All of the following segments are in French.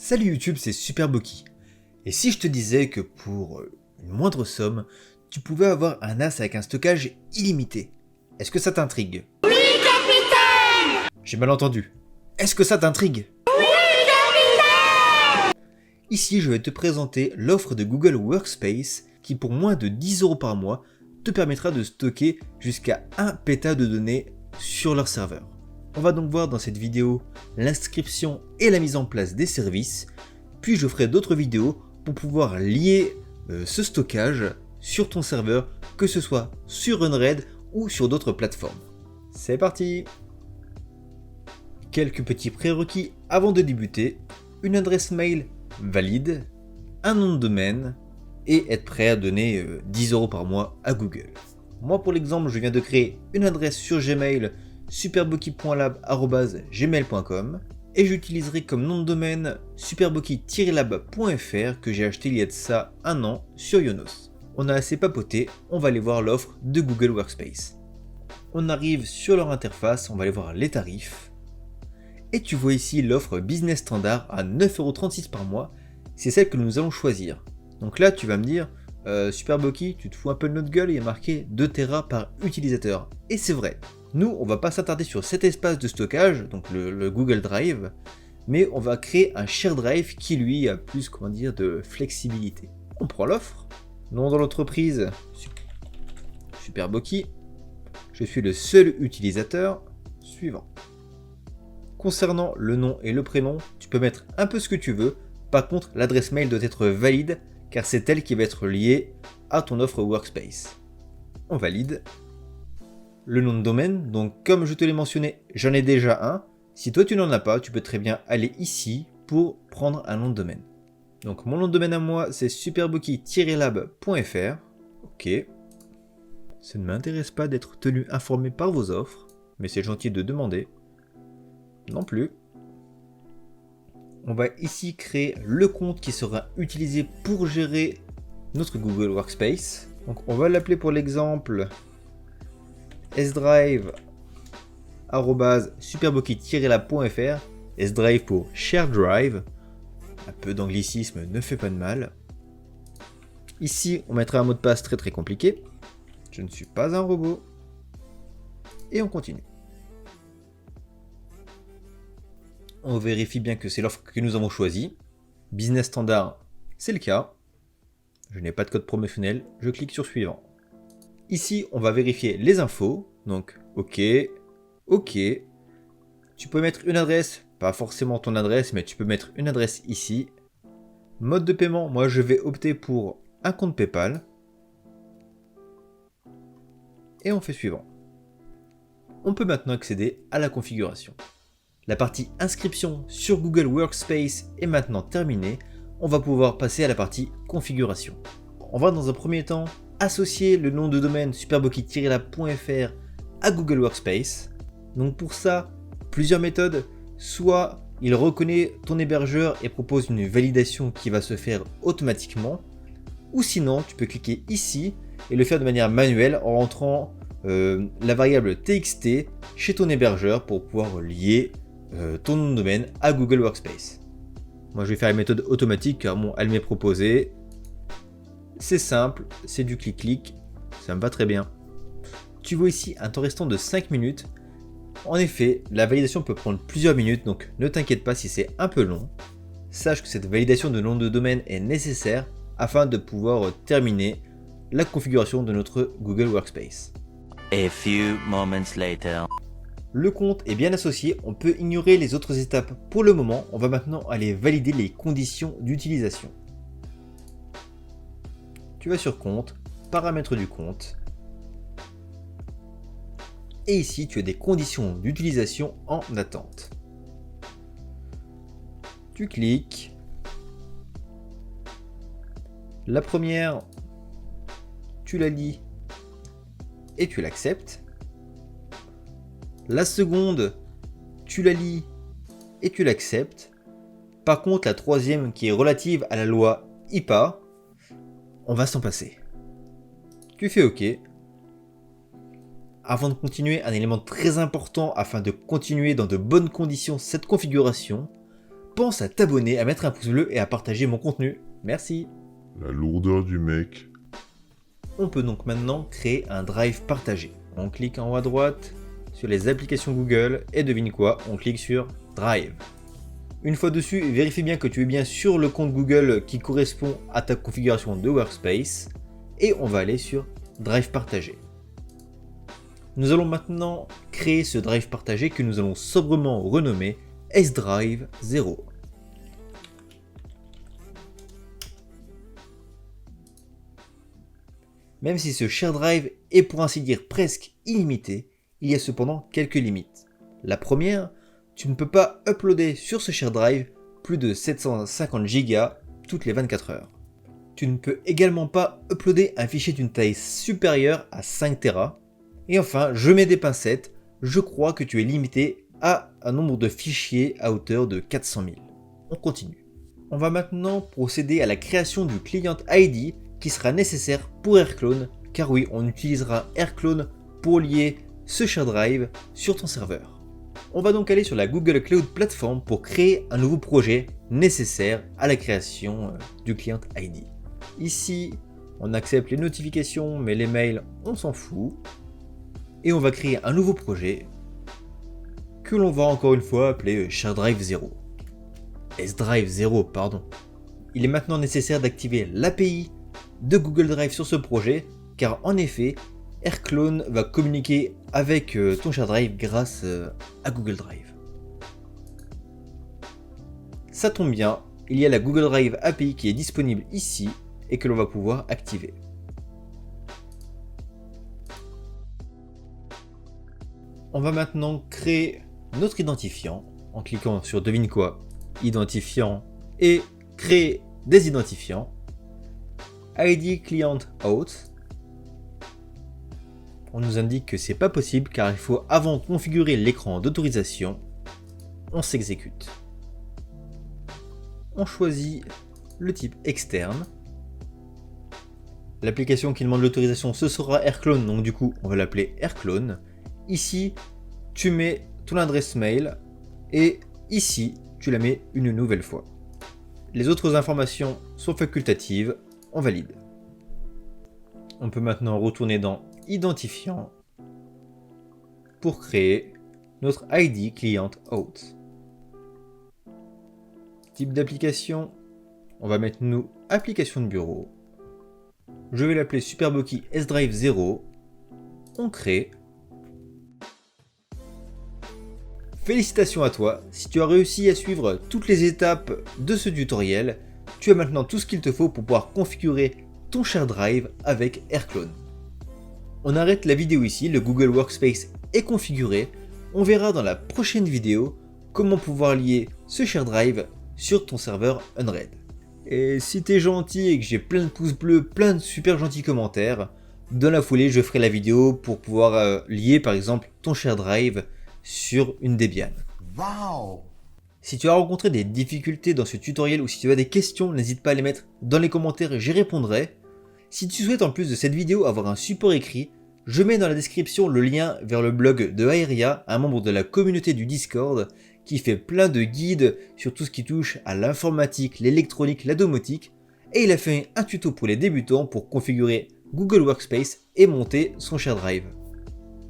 Salut YouTube, c'est Superboki. Et si je te disais que pour une moindre somme, tu pouvais avoir un NAS avec un stockage illimité, est-ce que ça t'intrigue? Oui, capitaine! J'ai mal entendu. Est-ce que ça t'intrigue? Oui, capitaine! Ici, je vais te présenter l'offre de Google Workspace qui, pour moins de 10 € par mois, te permettra de stocker jusqu'à 1 péta de données sur leur serveur. On va donc voir dans cette vidéo l'inscription et la mise en place des services, puis je ferai d'autres vidéos pour pouvoir lier ce stockage sur ton serveur, que ce soit sur Unread ou sur d'autres plateformes. C'est parti! Quelques petits prérequis avant de débuter: une adresse mail valide, un nom de domaine et être prêt à donner 10 € par mois à Google. Moi pour l'exemple, je viens de créer une adresse sur Gmail superboki.lab@gmail.com et j'utiliserai comme nom de domaine superboki-lab.fr que j'ai acheté il y a de ça un an sur Yonos. On a assez papoté, on va aller voir l'offre de Google Workspace. On arrive sur leur interface, on va aller voir les tarifs. Et tu vois ici l'offre Business Standard à 9,36 € par mois, c'est celle que nous allons choisir. Donc là tu vas me dire, Superboki, tu te fous un peu de notre gueule, il y a marqué 2 Tera par utilisateur. Et c'est vrai. Nous, on va pas s'attarder sur cet espace de stockage, donc le Google Drive, mais on va créer un Share Drive qui lui a plus, de flexibilité. On prend l'offre, nom de l'entreprise, Superboki, je suis le seul utilisateur, suivant. Concernant le nom et le prénom, tu peux mettre un peu ce que tu veux, par contre l'adresse mail doit être valide, car c'est elle qui va être liée à ton offre Workspace. On valide. Le nom de domaine, donc comme je te l'ai mentionné, j'en ai déjà un. Si toi tu n'en as pas, tu peux très bien aller ici pour prendre un nom de domaine. Donc mon nom de domaine à moi, c'est superboki-lab.fr. Ok. Ça ne m'intéresse pas d'être tenu informé par vos offres, mais c'est gentil de demander. Non plus. On va ici créer le compte qui sera utilisé pour gérer notre Google Workspace. Donc on va l'appeler pour l'exemple sdrive@superboki-lab.fr, sdrive pour share drive, un peu d'anglicisme ne fait pas de mal. Ici on mettra un mot de passe très compliqué, je ne suis pas un robot, et on continue. On vérifie bien que c'est l'offre que nous avons choisie. Business Standard, c'est le cas. Je n'ai pas de code promotionnel, je clique sur suivant. Ici, on va vérifier les infos. Donc, ok. Tu peux mettre une adresse, pas forcément ton adresse, mais tu peux mettre une adresse ici. Mode de paiement, moi je vais opter pour un compte PayPal. Et on fait suivant. On peut maintenant accéder à la configuration. La partie inscription sur Google Workspace est maintenant terminée. On va pouvoir passer à la partie configuration. On va dans un premier temps associer le nom de domaine superboki-lab.fr à Google Workspace. Donc pour ça, plusieurs méthodes. Soit il reconnaît ton hébergeur et propose une validation qui va se faire automatiquement. Ou sinon, tu peux cliquer ici et le faire de manière manuelle en rentrant la variable txt chez ton hébergeur pour pouvoir lier ton nom de domaine à Google Workspace. Moi je vais faire une méthode automatique car bon, elle m'est proposée. C'est simple, c'est du clic-clic, ça me va très bien. Tu vois ici un temps restant de 5 minutes. En effet, la validation peut prendre plusieurs minutes, donc ne t'inquiète pas si c'est un peu long. Sache que cette validation de nom de domaine est nécessaire afin de pouvoir terminer la configuration de notre Google Workspace. A few moments later. Le compte est bien associé, on peut ignorer les autres étapes pour le moment. On va maintenant aller valider les conditions d'utilisation. Tu vas sur compte, paramètres du compte. Et ici, tu as des conditions d'utilisation en attente. Tu cliques. La première, tu la lis et tu l'acceptes. La seconde, tu la lis et tu l'acceptes. Par contre, la troisième, qui est relative à la loi IPA, on va s'en passer. Tu fais OK. Avant de continuer, un élément très important afin de continuer dans de bonnes conditions cette configuration, pense à t'abonner, à mettre un pouce bleu et à partager mon contenu. Merci. La lourdeur du mec. On peut donc maintenant créer un drive partagé. On clique en haut à droite sur les applications Google et devine quoi, on clique sur Drive. Une fois dessus, vérifie bien que tu es bien sur le compte Google qui correspond à ta configuration de Workspace et on va aller sur Drive partagé. Nous allons maintenant créer ce drive partagé que nous allons sobrement renommer S-Drive 0. Même si ce share drive est pour ainsi dire presque illimité, il y a cependant quelques limites. La première, tu ne peux pas uploader sur ce share drive plus de 750 Go toutes les 24 heures. Tu ne peux également pas uploader un fichier d'une taille supérieure à 5 Tera. Et enfin, je mets des pincettes, je crois que tu es limité à un nombre de fichiers à hauteur de 400 000. On continue. On va maintenant procéder à la création du client ID qui sera nécessaire pour AirClone, car oui, on utilisera AirClone pour lier ce share drive sur ton serveur. On va donc aller sur la Google Cloud Platform pour créer un nouveau projet nécessaire à la création du client ID. Ici, on accepte les notifications, mais les mails, on s'en fout. Et on va créer un nouveau projet que l'on va encore une fois appeler Share Drive 0. S-Drive 0, pardon. Il est maintenant nécessaire d'activer l'API de Google Drive sur ce projet, car en effet, AirClone va communiquer avec ton Share Drive grâce à Google Drive. Ça tombe bien, il y a la Google Drive API qui est disponible ici et que l'on va pouvoir activer. On va maintenant créer notre identifiant en cliquant sur devine quoi, identifiant et créer des identifiants. ID client out. On nous indique que c'est pas possible car il faut avant configurer l'écran d'autorisation. On s'exécute. On choisit le type externe. L'application qui demande l'autorisation ce sera AirClone, donc du coup on va l'appeler AirClone. Ici tu mets ton adresse mail et ici tu la mets une nouvelle fois. Les autres informations sont facultatives. On valide. On peut maintenant retourner dans Identifiant pour créer notre ID Client Out. Type d'application, on va mettre nous application de bureau. Je vais l'appeler SuperBookey S-Drive 0. On crée. Félicitations à toi, si tu as réussi à suivre toutes les étapes de ce tutoriel, tu as maintenant tout ce qu'il te faut pour pouvoir configurer ton share drive avec AirClone. On arrête la vidéo ici, le Google Workspace est configuré. On verra dans la prochaine vidéo comment pouvoir lier ce share drive sur ton serveur Unread. Et si t'es gentil et que j'ai plein de pouces bleus, plein de super gentils commentaires, dans la foulée je ferai la vidéo pour pouvoir lier par exemple ton share drive sur une Debian. Wow! Si tu as rencontré des difficultés dans ce tutoriel ou si tu as des questions, n'hésite pas à les mettre dans les commentaires, j'y répondrai. Si tu souhaites en plus de cette vidéo avoir un support écrit, je mets dans la description le lien vers le blog de Aeria, un membre de la communauté du Discord, qui fait plein de guides sur tout ce qui touche à l'informatique, l'électronique, la domotique, et il a fait un tuto pour les débutants pour configurer Google Workspace et monter son share drive.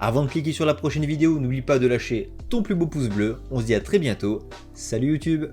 Avant de cliquer sur la prochaine vidéo, n'oublie pas de lâcher ton plus beau pouce bleu, on se dit à très bientôt, salut YouTube!